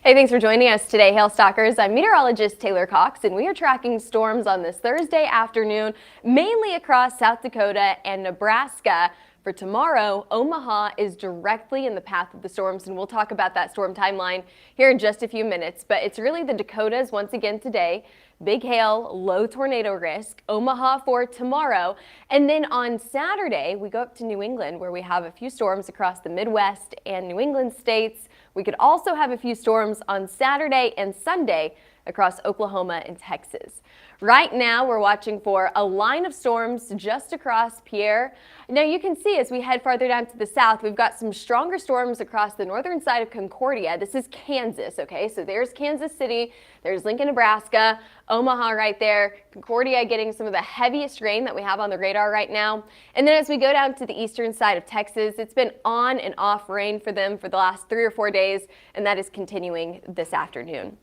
Hey, thanks for joining us today, Hail Stalkers. I'm meteorologist Taylor Cox, and we are tracking storms on this Thursday afternoon, mainly across South Dakota and Nebraska. For tomorrow, Omaha is directly in the path of the storms, and we'll talk about that storm timeline here in just a few minutes. But it's really the Dakotas once again today. Big hail, low tornado risk, Omaha for tomorrow. And then on Saturday, we go up to New England, where we have a few storms across the Midwest and New England states. We could also have a few storms on Saturday and Sunday across Oklahoma and Texas. Right now, we're watching for a line of storms just across Pierre. Now you can see as we head farther down to the south, we've got some stronger storms across the northern side of Concordia. This is Kansas, okay? So there's Kansas City, there's Lincoln, Nebraska, Omaha right there, Concordia getting some of the heaviest rain that we have on the radar right now. And then as we go down to the eastern side of Texas, it's been on and off rain for them for the last 3 or 4 days, and that is continuing this afternoon.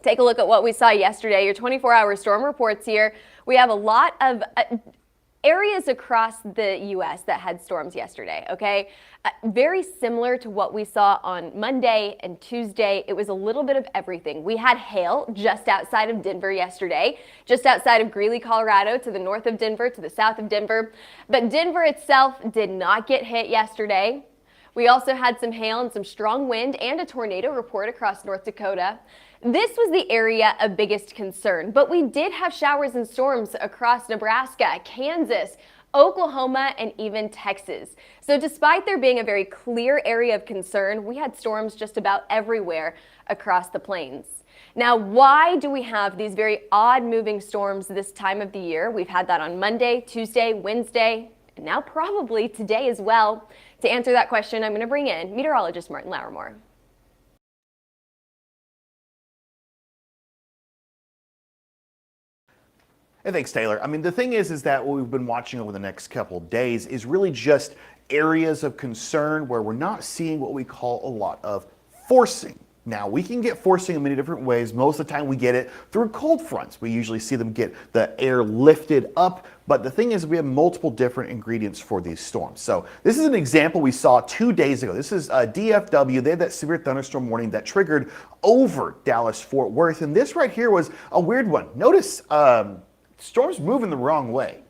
Take a look at what we saw yesterday, your 24-hour storm reports here. We have a lot of areas across the U.S. that had storms yesterday, okay? Very similar to what we saw on Monday and Tuesday. It was a little bit of everything. We had hail just outside of Denver yesterday, just outside of Greeley, Colorado, to the north of Denver, to the south of Denver. But Denver itself did not get hit yesterday. We also had some hail and some strong wind and a tornado report across North Dakota. This was the area of biggest concern, but we did have showers and storms across Nebraska, Kansas, Oklahoma, and even Texas. So despite there being a very clear area of concern, we had storms just about everywhere across the plains. Now, why do we have these very odd moving storms this time of the year? We've had that on Monday, Tuesday, Wednesday, and now probably today as well. To answer that question, I'm going to bring in meteorologist Martin Lauermore. Hey, thanks, Taylor. I mean, the thing is that what we've been watching over the next couple of days is really just areas of concern where we're not seeing what we call a lot of forcing. Now, we can get forcing in many different ways. Most of the time we get it through cold fronts. We usually see them get the air lifted up, but the thing is we have multiple different ingredients for these storms. So this is an example we saw 2 days ago. This is DFW. They had that severe thunderstorm warning that triggered over Dallas-Fort Worth, and this right here was a weird one. Notice storms moving the wrong way.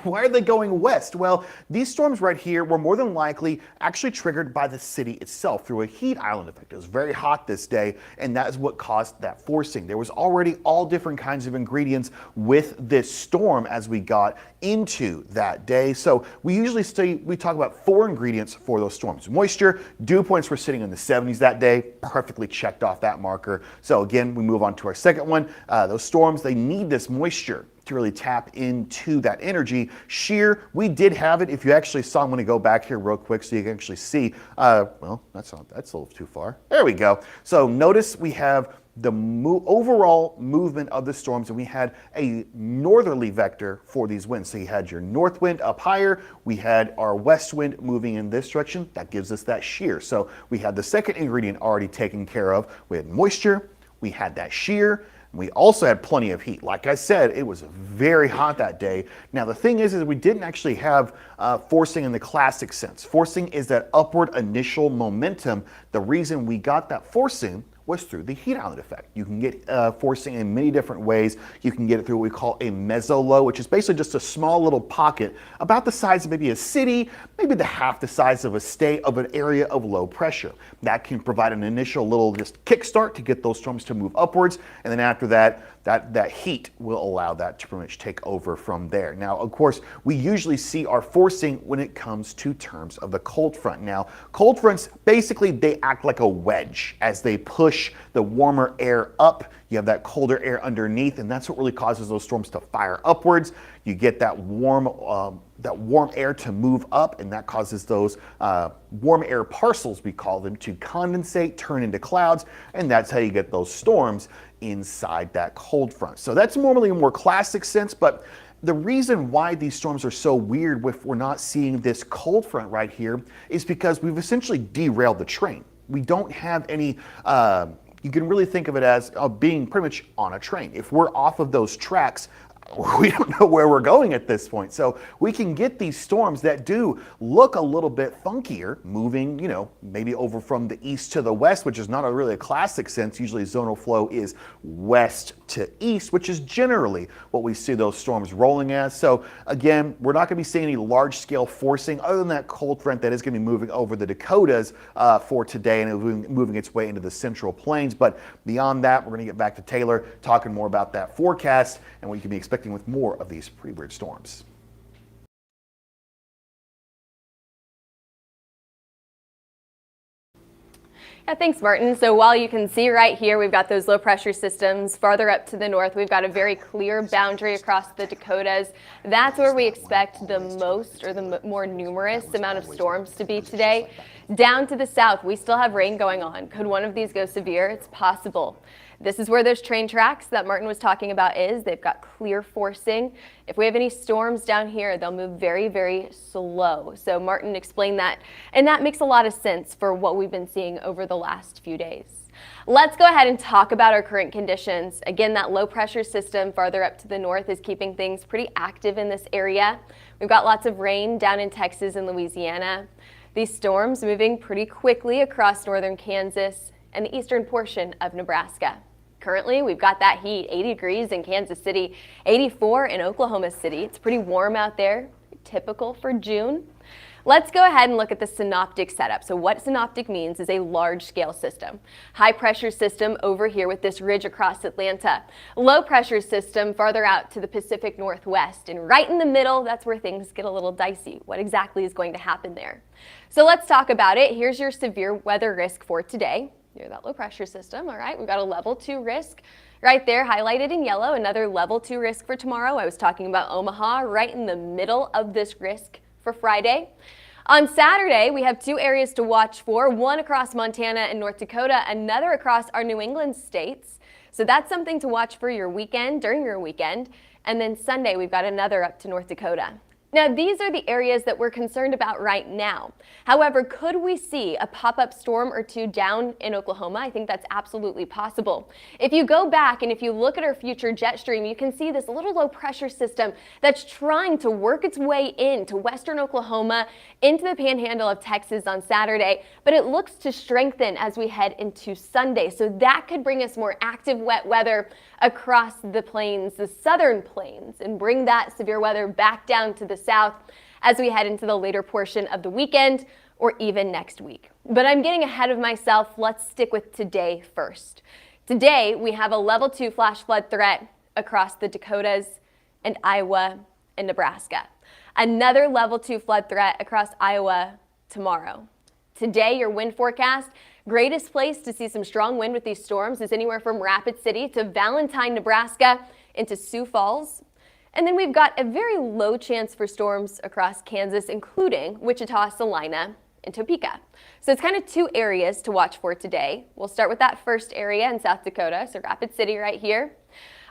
Why are they going west? Well, these storms right here were more than likely actually triggered by the city itself through a heat island effect. It was very hot this day, and that is what caused that forcing. There was already all different kinds of ingredients with this storm as we got into that day. So we talk about 4 ingredients for those storms. Moisture, dew points were sitting in the 70s that day, perfectly checked off that marker. So again, we move on to our second one. Those storms, they need this moisture to really tap into that energy. Shear, we did have it. If you actually saw, I'm going to go back here real quick so you can actually see. Well, that's a little too far. There we go. So notice we have the overall movement of the storms, and we had a northerly vector for these winds. So you had your north wind up higher, we had our west wind moving in this direction. That gives us that shear. So we had the second ingredient already taken care of. We had moisture, we had that shear, we also had plenty of heat. Like I said, it was very hot that day. Now the thing is we didn't actually have forcing in the classic sense. Forcing is that upward initial momentum. The reason we got that forcing was through the heat island effect. You can get forcing in many different ways. You can get it through what we call a mesolow, which is basically just a small little pocket about the size of maybe a city, maybe half the size of a state of an area of low pressure. That can provide an initial little just kickstart to get those storms to move upwards, and then after that, that heat will allow that to pretty much take over from there. Now, of course, we usually see our forcing when it comes to terms of the cold front. Now, cold fronts, basically, they act like a wedge as they push the warmer air up. You have that colder air underneath, and that's what really causes those storms to fire upwards. You get that warm air to move up, and that causes those warm air parcels, we call them, to condensate, turn into clouds, and that's how you get those storms inside that cold front. So that's normally a more classic sense, but the reason why these storms are so weird if we're not seeing this cold front right here is because we've essentially derailed the train. We don't have any you can really think of it as being pretty much on a train. If we're off of those tracks, we don't know where we're going at this point. So we can get these storms that do look a little bit funkier, moving, maybe over from the east to the west, which is not really a classic sense. Usually zonal flow is west to east, which is generally what we see those storms rolling as. So again, we're not going to be seeing any large scale forcing other than that cold front that is going to be moving over the Dakotas for today and moving its way into the central plains. But beyond that, we're going to get back to Taylor talking more about that forecast and what you can be expecting with more of these pretty weird storms. Yeah, thanks, Martin. So while you can see right here, we've got those low pressure systems farther up to the north. We've got a very clear boundary across the Dakotas. That's where we expect the most or the more numerous amount of storms to be today. Down to the south, we still have rain going on. Could one of these go severe? It's possible. This is where those train tracks that Martin was talking about is. They've got clear forcing. If we have any storms down here, they'll move very, very slow. So Martin explained that, and that makes a lot of sense for what we've been seeing over the last few days. Let's go ahead and talk about our current conditions. Again, that low pressure system farther up to the north is keeping things pretty active in this area. We've got lots of rain down in Texas and Louisiana. These storms moving pretty quickly across northern Kansas and the eastern portion of Nebraska. Currently, we've got that heat, 80 degrees in Kansas City, 84 in Oklahoma City. It's pretty warm out there, typical for June. Let's go ahead and look at the synoptic setup. So what synoptic means is a large-scale system. High pressure system over here with this ridge across Atlanta. Low pressure system farther out to the Pacific Northwest. And right in the middle, that's where things get a little dicey. What exactly is going to happen there? So let's talk about it. Here's your severe weather risk for today. Near that low pressure system, all right? We've got a level 2 risk right there highlighted in yellow, another level 2 risk for tomorrow. I was talking about Omaha right in the middle of this risk for Friday. On Saturday, we have 2 areas to watch for, one across Montana and North Dakota, another across our New England states. So that's something to watch for your weekend, during your weekend. And then Sunday, we've got another up to North Dakota. Now, these are the areas that we're concerned about right now. However, could we see a pop-up storm or two down in Oklahoma? I think that's absolutely possible. If you go back and if you look at our future jet stream, you can see this little low pressure system that's trying to work its way into western Oklahoma, into the panhandle of Texas on Saturday, but it looks to strengthen as we head into Sunday. So that could bring us more active wet weather across the plains, the southern plains, and bring that severe weather back down to the south as we head into the later portion of the weekend or even next week. But I'm getting ahead of myself. Let's stick with today first. Today, we have a level 2 flash flood threat across the Dakotas and Iowa and Nebraska. Another level 2 flood threat across Iowa tomorrow. Today, your wind forecast, greatest place to see some strong wind with these storms is anywhere from Rapid City to Valentine, Nebraska, into Sioux Falls. And then we've got a very low chance for storms across Kansas, including Wichita, Salina, and Topeka. So it's kind of 2 areas to watch for today. We'll start with that first area in South Dakota, so Rapid City right here.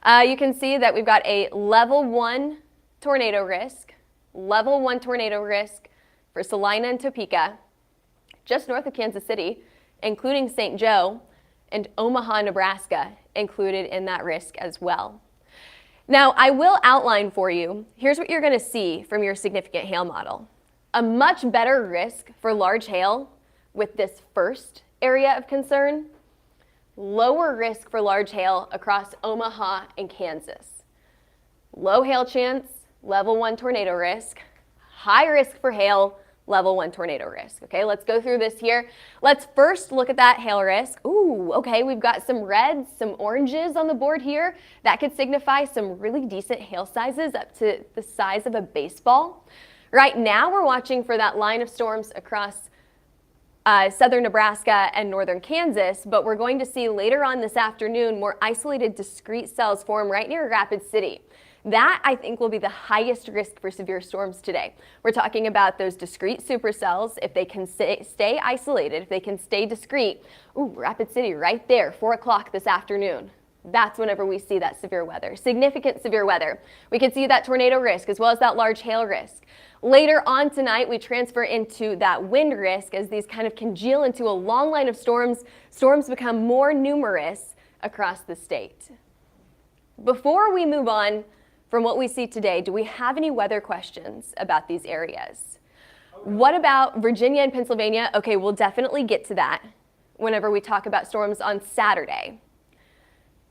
You can see that we've got a level 1 tornado risk, level 1 tornado risk for Salina and Topeka, just north of Kansas City, including St. Joe, and Omaha, Nebraska, included in that risk as well. Now, I will outline for you, here's what you're going to see from your significant hail model. A much better risk for large hail with this first area of concern, lower risk for large hail across Omaha and Kansas. Low hail chance, level 1 tornado risk, high risk for hail, level 1 tornado risk. Okay, let's go through this here. Let's first look at that hail risk. Ooh, okay, we've got some reds, some oranges on the board here. That could signify some really decent hail sizes up to the size of a baseball. Right now, we're watching for that line of storms across southern Nebraska and northern Kansas, but we're going to see later on this afternoon more isolated discrete cells form right near Rapid City. That, I think, will be the highest risk for severe storms today. We're talking about those discrete supercells. If they can stay isolated, if they can stay discrete. Ooh, Rapid City right there, 4 o'clock this afternoon. That's whenever we see that severe weather, significant severe weather. We can see that tornado risk as well as that large hail risk. Later on tonight, we transfer into that wind risk as these kind of congeal into a long line of storms. Storms become more numerous across the state. Before we move on from what we see today, do we have any weather questions about these areas? What about Virginia and Pennsylvania? Okay, we'll definitely get to that whenever we talk about storms on Saturday.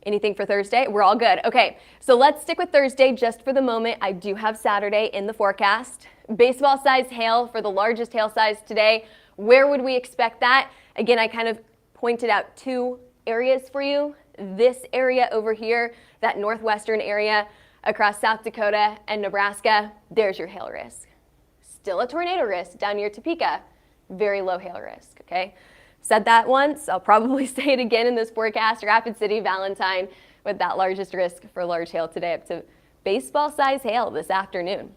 Anything for Thursday? We're all good. Okay, so let's stick with Thursday just for the moment. I do have Saturday in the forecast. Baseball size hail for the largest hail size today. Where would we expect that? Again, I kind of pointed out two areas for you. This area over here, that northwestern area across South Dakota and Nebraska, there's your hail risk. Still a tornado risk down near Topeka, very low hail risk, okay? Said that once, I'll probably say it again in this forecast. Rapid City, Valentine, with that largest risk for large hail today, up to baseball size hail this afternoon.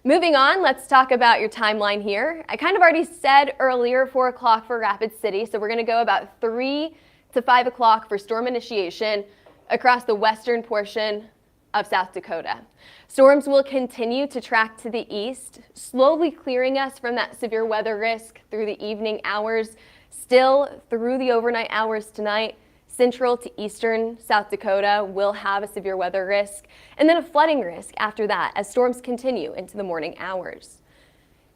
Moving on, let's talk about your timeline here. I kind of already said earlier 4 o'clock for Rapid City, so we're going to go about 3 to 5 o'clock for storm initiation across the western portion of South Dakota. Storms will continue to track to the east, slowly clearing us from that severe weather risk through the evening hours. Still, through the overnight hours tonight, central to eastern South Dakota will have a severe weather risk, and then a flooding risk after that as storms continue into the morning hours.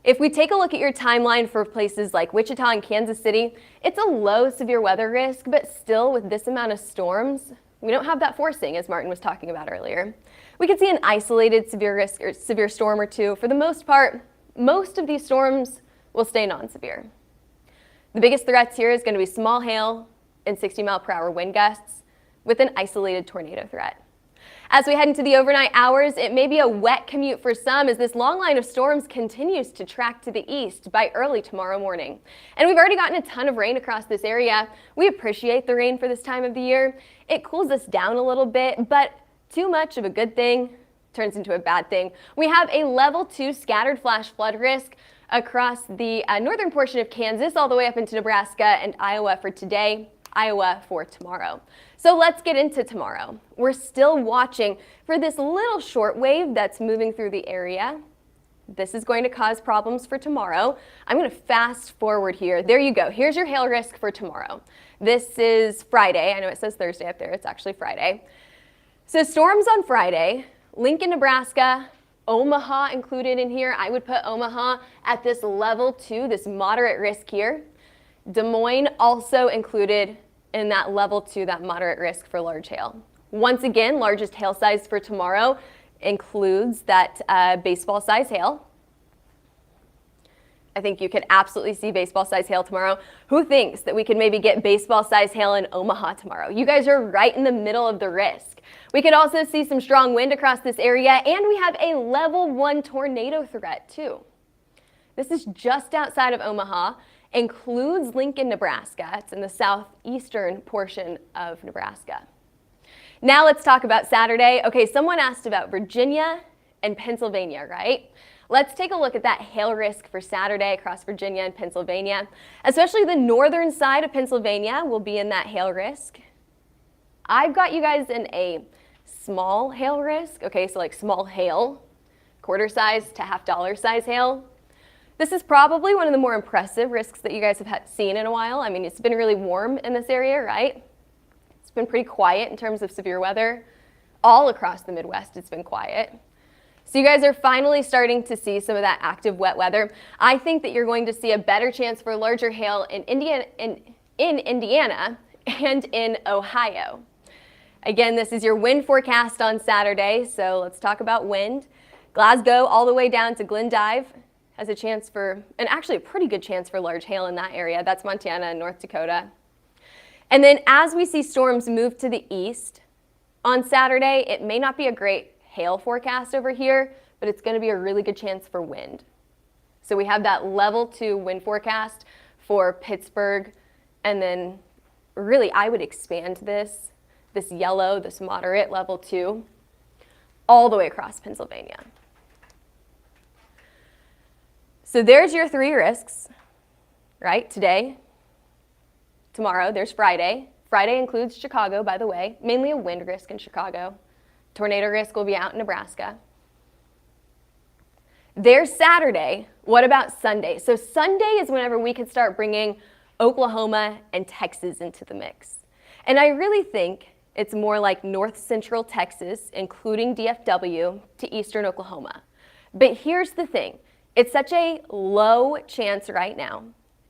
If we take a look at your timeline for places like Wichita and Kansas City, it's a low severe weather risk, but still with this amount of storms, we don't have that forcing, as Martin was talking about earlier. We could see an isolated severe risk or severe storm or two. For the most part, most of these storms will stay non-severe. The biggest threats here is going to be small hail and 60-mile-per-hour wind gusts with an isolated tornado threat. As we head into the overnight hours, it may be a wet commute for some as this long line of storms continues to track to the east by early tomorrow morning. And we've already gotten a ton of rain across this area. We appreciate the rain for this time of the year. It cools us down a little bit, but too much of a good thing turns into a bad thing. We have a level 2 scattered flash flood risk across the northern portion of Kansas all the way up into Nebraska and Iowa for today, Iowa for tomorrow. So let's get into tomorrow. We're still watching for this little short wave that's moving through the area. This is going to cause problems for tomorrow. I'm going to fast forward here. There you go. Here's your hail risk for tomorrow. This is Friday. I know it says Thursday up there. It's actually Friday. So storms on Friday, Lincoln, Nebraska, Omaha included in here. I would put Omaha at this level 2, this moderate risk here. Des Moines also included in that level 2, that moderate risk for large hail. Once again, largest hail size for tomorrow includes that baseball size hail. I think you could absolutely see baseball size hail tomorrow. Who thinks that we could maybe get baseball size hail in Omaha tomorrow? You guys are right in the middle of the risk. We could also see some strong wind across this area, and we have a level 1 tornado threat too. This is just outside of Omaha, includes Lincoln, Nebraska. It's in the southeastern portion of Nebraska. Now let's talk about Saturday. Okay, someone asked about Virginia and Pennsylvania, right? Let's take a look at that hail risk for Saturday across Virginia and Pennsylvania. Especially the northern side of Pennsylvania will be in that hail risk. I've got you guys in a small hail risk, okay, so like small hail, quarter size to $half size hail. This is probably one of the more impressive risks that you guys have seen in a while. I mean, it's been really warm in this area, right? It's been pretty quiet in terms of severe weather. All across the Midwest, it's been quiet. So you guys are finally starting to see some of that active wet weather. I think that you're going to see a better chance for larger hail in Indiana and in Ohio. Again, this is your wind forecast on Saturday, so let's talk about wind. Glasgow all the way down to Glendive has a chance for, and actually a pretty good chance for large hail in that area. That's Montana and North Dakota. And then as we see storms move to the east, on Saturday, it may not be a great hail forecast over here, but it's going to be a really good chance for wind. So we have that level 2 wind forecast for Pittsburgh, and then really I would expand this yellow, this moderate level 2, all the way across Pennsylvania. So there's your 3 risks, right? Today, tomorrow, there's Friday. Friday includes Chicago, by the way, mainly a wind risk in Chicago. Tornado risk will be out in Nebraska. There's Saturday. What about Sunday? So Sunday is whenever we can start bringing Oklahoma and Texas into the mix. And I really think It's more like north central Texas, including DFW, to eastern Oklahoma. But here's the thing. It's such a low chance right now,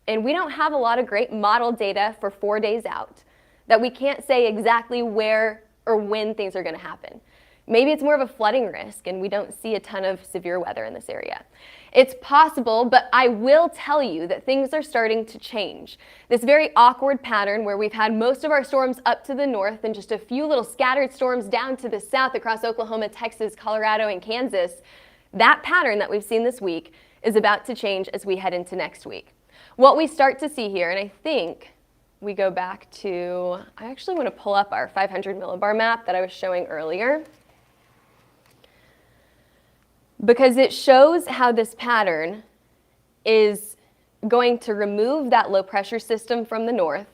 and we don't have a lot of great model data for 4 days out, that we can't say exactly where or when things are going to happen. Maybe it's more of a flooding risk and we don't see a ton of severe weather in this area. It's possible, but I will tell you that things are starting to change. This very awkward pattern where we've had most of our storms up to the north and just a few little scattered storms down to the south across Oklahoma, Texas, Colorado, and Kansas, that pattern that we've seen this week is about to change as we head into next week. What we start to see here, and I think we go back to, I actually want to pull up our 500 millibar map that I was showing earlier, because it shows how this pattern is going to remove that low pressure system from the north,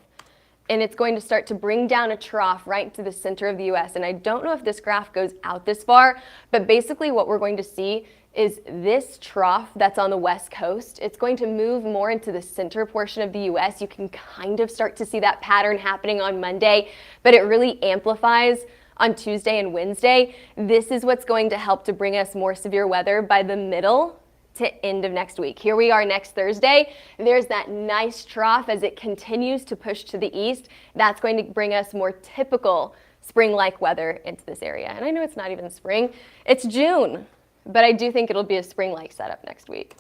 and it's going to start to bring down a trough right into the center of the U.S. And I don't know if this graph goes out this far, but basically what we're going to see is this trough that's on the west coast. It's going to move more into the center portion of the U.S. You can kind of start to see that pattern happening on Monday, but it really amplifies on Tuesday and Wednesday. This is what's going to help to bring us more severe weather by the middle to end of next week. Here we are next Thursday. There's that nice trough as it continues to push to the east. That's going to bring us more typical spring-like weather into this area. And I know it's not even spring, it's June, but I do think it'll be a spring-like setup next week.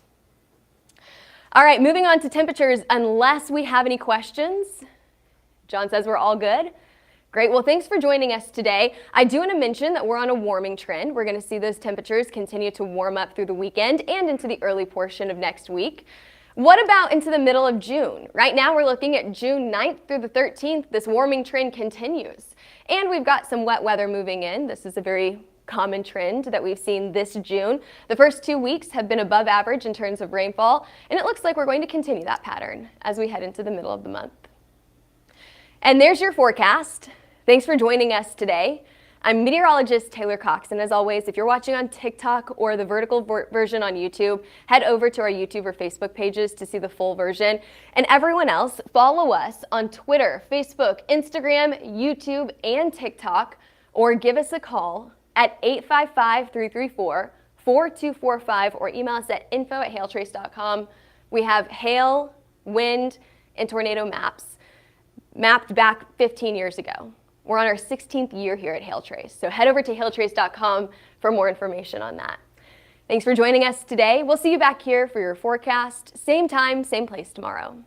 All right, moving on to temperatures, unless we have any questions. John says we're all good. Great, well, thanks for joining us today. I do want to mention that we're on a warming trend. We're going to see those temperatures continue to warm up through the weekend and into the early portion of next week. What about into the middle of June? Right now we're looking at June 9th through the 13th. This warming trend continues. And we've got some wet weather moving in. This is a very common trend that we've seen this June. The first 2 weeks have been above average in terms of rainfall, and it looks like we're going to continue that pattern as we head into the middle of the month. And there's your forecast. Thanks for joining us today. I'm meteorologist Taylor Cox, and as always, if you're watching on TikTok or the vertical version on YouTube, head over to our YouTube or Facebook pages to see the full version. And everyone else, follow us on Twitter, Facebook, Instagram, YouTube, and TikTok, or give us a call at 855-334-4245 or email us at info@hailtrace.com. We have hail, wind, and tornado maps mapped back 15 years ago. We're on our 16th year here at HailTrace, so head over to hailtrace.com for more information on that. Thanks for joining us today. We'll see you back here for your forecast, same time, same place tomorrow.